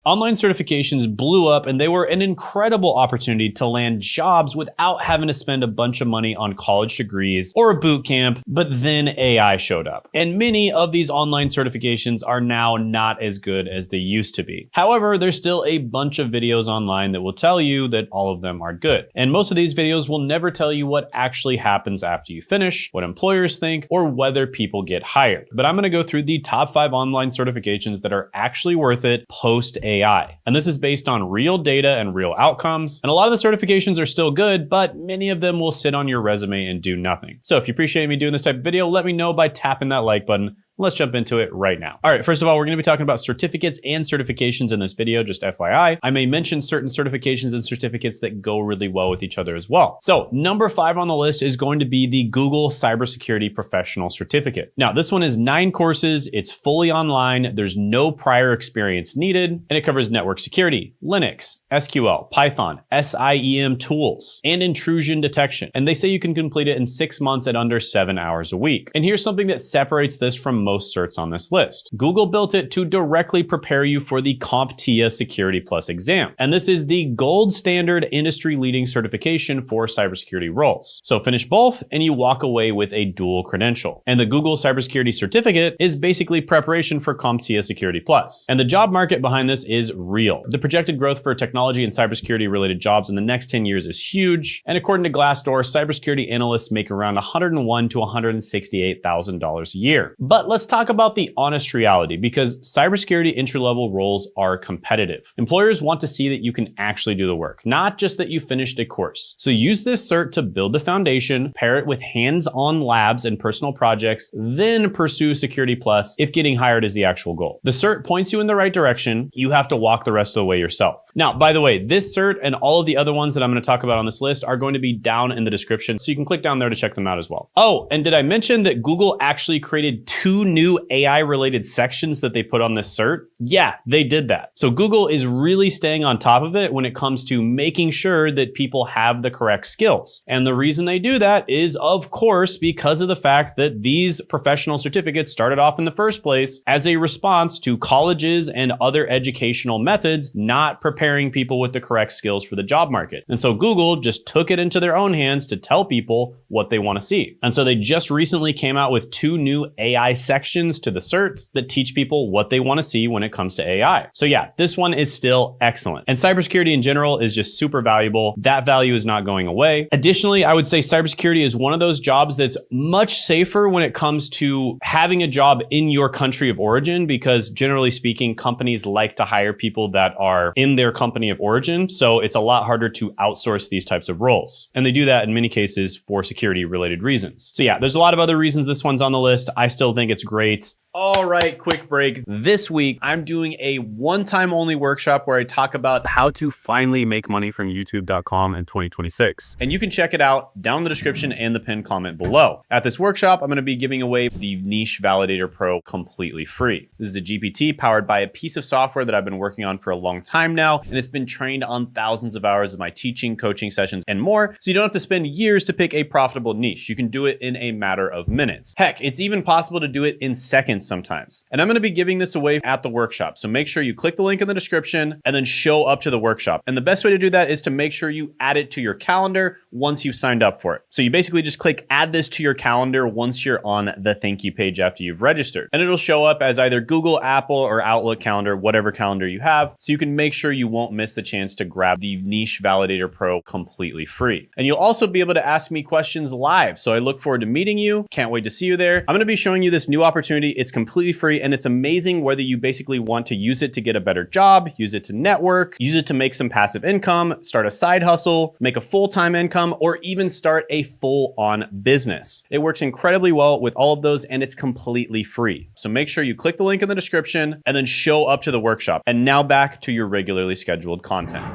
Online certifications blew up and they were an incredible opportunity to land jobs without having to spend a bunch of money on college degrees or a boot camp, but then AI showed up. And many of these online certifications are now not as good as they used to be. However, there's still a bunch of videos online that will tell you that all of them are good. And most of these videos will never tell you what actually happens after you finish, what employers think, or whether people get hired. But I'm gonna go through the top 5 online certifications that are actually worth it post AI. And this is based on real data and real outcomes. And a lot of the certifications are still good, but many of them will sit on your resume and do nothing. So if you appreciate me doing this type of video, let me know by tapping that like button. Let's jump into it right now. All right, first of all, we're gonna be talking about certificates and certifications in this video, just FYI. I may mention certain certifications and certificates that go really well with each other as well. So number 5 on the list is going to be the Google Cybersecurity Professional Certificate. Now, this one is 9 courses, it's fully online, there's no prior experience needed, and it covers network security, Linux, SQL, Python, SIEM tools, and intrusion detection. And they say you can complete it in 6 months at under 7 hours a week. And here's something that separates this from most certs on this list. Google built it to directly prepare you for the CompTIA Security Plus exam. And this is the gold standard industry-leading certification for cybersecurity roles. So finish both and you walk away with a dual credential. And the Google Cybersecurity Certificate is basically preparation for CompTIA Security Plus. And the job market behind this is real. The projected growth for technology and cybersecurity related jobs in the next 10 years is huge. And according to Glassdoor, cybersecurity analysts make around $101,000 to $168,000 a year. But let's talk about the honest reality, because cybersecurity entry-level roles are competitive. Employers want to see that you can actually do the work, not just that you finished a course. So use this cert to build the foundation, pair it with hands-on labs and personal projects, then pursue Security Plus if getting hired is the actual goal. The cert points you in the right direction. You have to walk the rest of the way yourself. Now, by the way, this cert and all of the other ones that I'm going to talk about on this list are going to be down in the description, so you can click down there to check them out as well. Oh, and did I mention that Google actually created 2 new AI related sections that they put on this cert? Yeah, they did that. So Google is really staying on top of it when it comes to making sure that people have the correct skills. And the reason they do that is, of course, because of the fact that these professional certificates started off in the first place as a response to colleges and other educational methods not preparing people with the correct skills for the job market. And so Google just took it into their own hands to tell people what they want to see. And so they just recently came out with 2 new AI sections to the cert that teach people what they want to see when it comes to AI. So yeah, this one is still excellent. And cybersecurity in general is just super valuable. That value is not going away. Additionally, I would say cybersecurity is one of those jobs that's much safer when it comes to having a job in your country of origin, because generally speaking, companies like to hire people that are in their company of origin. So it's a lot harder to outsource these types of roles. And they do that in many cases for security related reasons. So yeah, there's a lot of other reasons this one's on the list. I still think it's great. All right, quick break. This week, I'm doing a one-time only workshop where I talk about how to finally make money from YouTube.com in 2026. And you can check it out down in the description and the pinned comment below. At this workshop, I'm going to be giving away the Niche Validator Pro completely free. This is a GPT powered by a piece of software that I've been working on for a long time now, and it's been trained on thousands of hours of my teaching, coaching sessions, and more, so you don't have to spend years to pick a profitable niche. You can do it in a matter of minutes. Heck, it's even possible to do it in seconds sometimes. And I'm going to be giving this away at the workshop. So make sure you click the link in the description and then show up to the workshop. And the best way to do that is to make sure you add it to your calendar once you've signed up for it. So you basically just click add this to your calendar once you're on the thank you page after you've registered. And it'll show up as either Google, Apple, or Outlook calendar, whatever calendar you have. So you can make sure you won't miss the chance to grab the Niche Validator Pro completely free. And you'll also be able to ask me questions live. So I look forward to meeting you. Can't wait to see you there. I'm going to be showing you this new opportunity. It's completely free and it's amazing whether you basically want to use it to get a better job, use it to network, use it to make some passive income, start a side hustle, make a full-time income, or even start a full-on business. It works incredibly well with all of those and it's completely free. So make sure you click the link in the description and then show up to the workshop. And now back to your regularly scheduled content.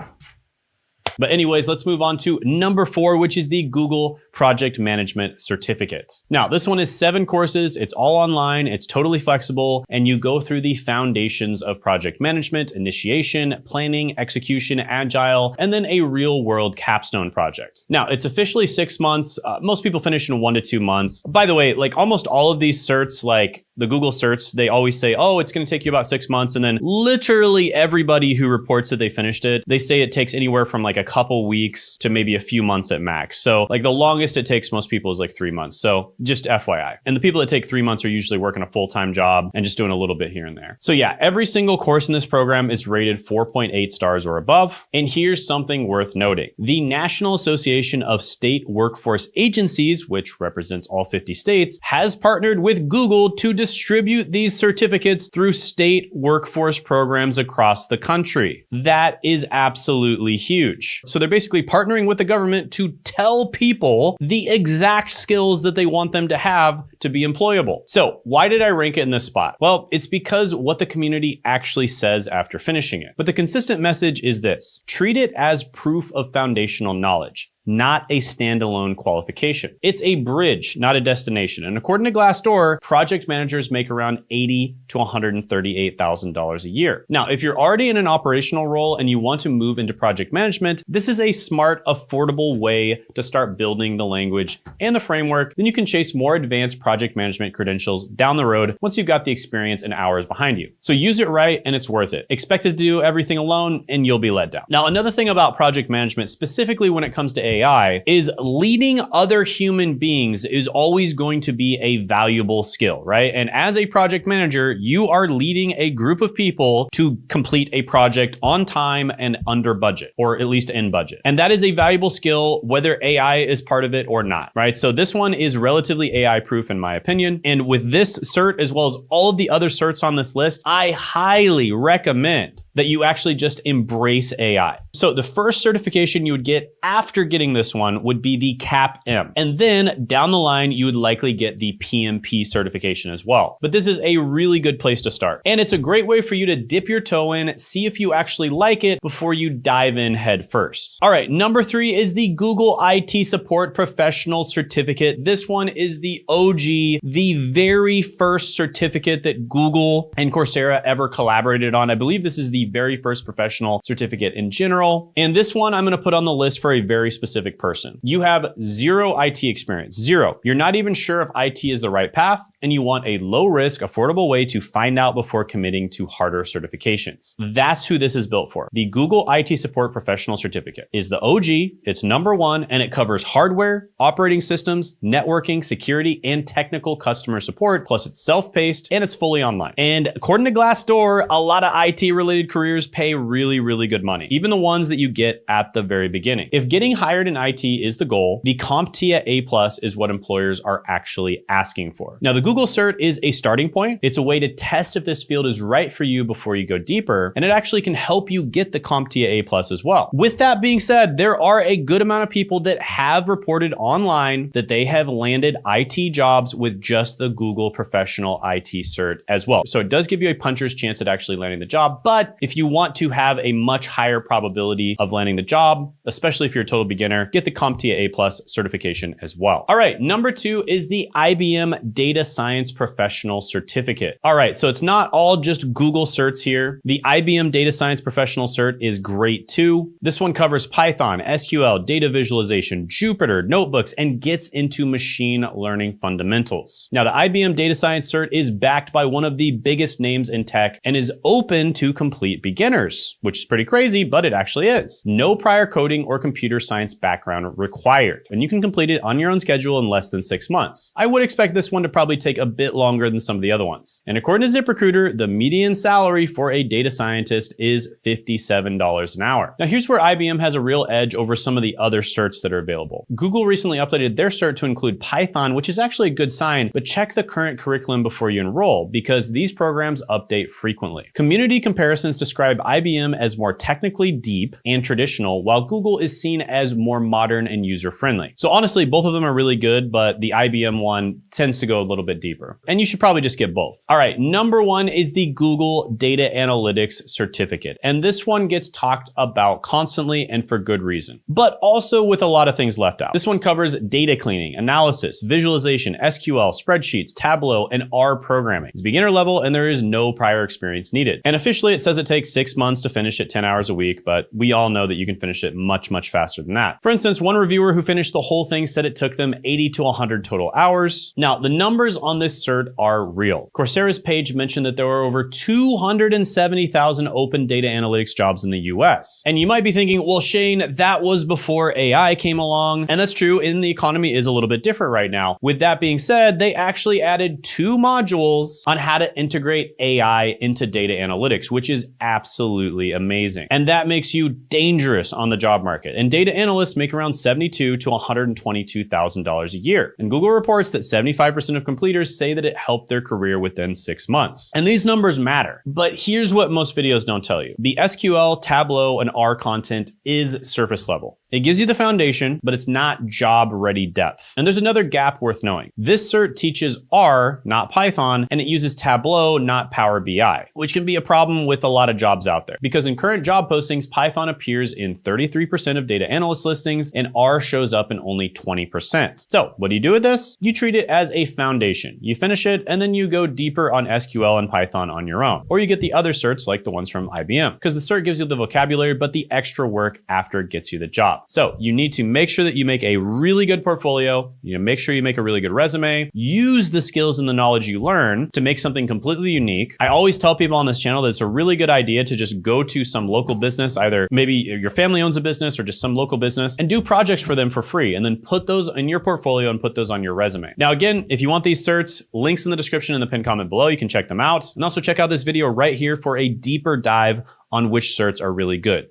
But anyways, let's move on to number 4, which is the Google Project Management Certificate. Now, this one is 7 courses. It's all online. It's totally flexible. And you go through the foundations of project management, initiation, planning, execution, agile, and then a real world capstone project. Now, it's officially 6 months. Most people finish in 1 to 2 months. By the way, like almost all of these certs, like the Google certs, they always say, oh, it's going to take you about 6 months. And then literally everybody who reports that they finished it, they say it takes anywhere from like a couple weeks to maybe a few months at max. So like the longest it takes most people is like 3 months. So just FYI. And the people that take 3 months are usually working a full-time job and just doing a little bit here and there. So yeah, every single course in this program is rated 4.8 stars or above. And here's something worth noting. The National Association of State Workforce Agencies, which represents all 50 states, has partnered with Google to distribute these certificates through state workforce programs across the country. That is absolutely huge. So they're basically partnering with the government to tell people the exact skills that they want them to have to be employable. So why did I rank it in this spot? Well, it's because what the community actually says after finishing it. But the consistent message is this: treat it as proof of foundational knowledge, not a standalone qualification. It's a bridge, not a destination. And according to Glassdoor, project managers make around $80,000 to $138,000 a year. Now, if you're already in an operational role and you want to move into project management, this is a smart, affordable way to start building the language and the framework. Then you can chase more advanced project management credentials down the road once you've got the experience and hours behind you. So use it right and it's worth it. Expect it to do everything alone and you'll be let down. Now, another thing about project management, specifically when it comes to AI, is leading other human beings is always going to be a valuable skill, right? And as a project manager, you are leading a group of people to complete a project on time and under budget, or at least in budget. And that is a valuable skill, whether AI is part of it or not, right? So this one is relatively AI proof in my opinion. And with this cert, as well as all of the other certs on this list, I highly recommend that you actually just embrace AI. So the first certification you would get after getting this one would be the CAPM. And then down the line, you would likely get the PMP certification as well. But this is a really good place to start. And it's a great way for you to dip your toe in, see if you actually like it before you dive in head first. All right, number 3 is the Google IT Support Professional Certificate. This one is the OG, the very first certificate that Google and Coursera ever collaborated on. I believe this is the very first professional certificate in general. And this one I'm going to put on the list for a very specific person. You have zero IT experience, zero. You're not even sure if IT is the right path, and you want a low risk, affordable way to find out before committing to harder certifications. That's who this is built for. The Google IT Support Professional Certificate is the OG, it's number 1, and it covers hardware, operating systems, networking, security, and technical customer support. Plus it's self-paced and it's fully online. And according to Glassdoor, a lot of IT related careers pay really, really good money, even the ones that you get at the very beginning. If getting hired in IT is the goal, the CompTIA A+ is what employers are actually asking for. Now, the Google cert is a starting point. It's a way to test if this field is right for you before you go deeper, and it actually can help you get the CompTIA A+ as well. With that being said, there are a good amount of people that have reported online that they have landed IT jobs with just the Google Professional IT cert as well. So it does give you a puncher's chance at actually landing the job, but if you want to have a much higher probability of landing the job, especially if you're a total beginner, get the CompTIA A+ certification as well. All right, number 2 is the IBM Data Science Professional Certificate. All right, so it's not all just Google certs here. The IBM Data Science Professional Cert is great too. This one covers Python, SQL, data visualization, Jupyter, notebooks, and gets into machine learning fundamentals. Now, the IBM Data Science Cert is backed by one of the biggest names in tech and is open to complete beginners, which is pretty crazy, but it actually is. No prior coding or computer science background required, and you can complete it on your own schedule in less than 6 months. I would expect this one to probably take a bit longer than some of the other ones. And according to ZipRecruiter, the median salary for a data scientist is $57 an hour. Now, here's where IBM has a real edge over some of the other certs that are available. Google recently updated their cert to include Python, which is actually a good sign, but check the current curriculum before you enroll because these programs update frequently. Community comparisons describe IBM as more technically deep and traditional, while Google is seen as more modern and user-friendly. So honestly, both of them are really good, but the IBM one tends to go a little bit deeper. And you should probably just get both. All right, number one is the Google Data Analytics Certificate. And this one gets talked about constantly and for good reason, but also with a lot of things left out. This one covers data cleaning, analysis, visualization, SQL, spreadsheets, Tableau, and R programming. It's beginner level and there is no prior experience needed. And officially it says it takes 6 months to finish it 10 hours a week, but we all know that you can finish it much, much faster than that. For instance, one reviewer who finished the whole thing said it took them 80 to 100 total hours. Now, the numbers on this cert are real. Coursera's page mentioned that there were over 270,000 open data analytics jobs in the US. And you might be thinking, well, Shane, that was before AI came along. And that's true, and the economy is a little bit different right now. With that being said, they actually added 2 modules on how to integrate AI into data analytics, which is absolutely amazing. And that makes you dangerous on the job market. And data analysts make around $72,000 to $122,000 a year. And Google reports that 75% of completers say that it helped their career within 6 months. And these numbers matter. But here's what most videos don't tell you. The SQL, Tableau, and R content is surface level. It gives you the foundation, but it's not job-ready depth. And there's another gap worth knowing. This cert teaches R, not Python, and it uses Tableau, not Power BI, which can be a problem with a lot of jobs out there. Because in current job postings, Python appears in 33% of data analyst listings, and R shows up in only 20%. So what do you do with this? You treat it as a foundation. You finish it, and then you go deeper on SQL and Python on your own. Or you get the other certs like the ones from IBM, because the cert gives you the vocabulary, but the extra work after it gets you the job. So you need to make sure that you make a really good portfolio. You make sure you make a really good resume. Use the skills and the knowledge you learn to make something completely unique. I always tell people on this channel that it's a really good idea to just go to some local business, either maybe your family owns a business or just some local business, and do projects for them for free, and then put those in your portfolio and put those on your resume. Now, again, if you want these certs, links in the description and the pinned comment below, you can check them out. And also check out this video right here for a deeper dive on which certs are really good.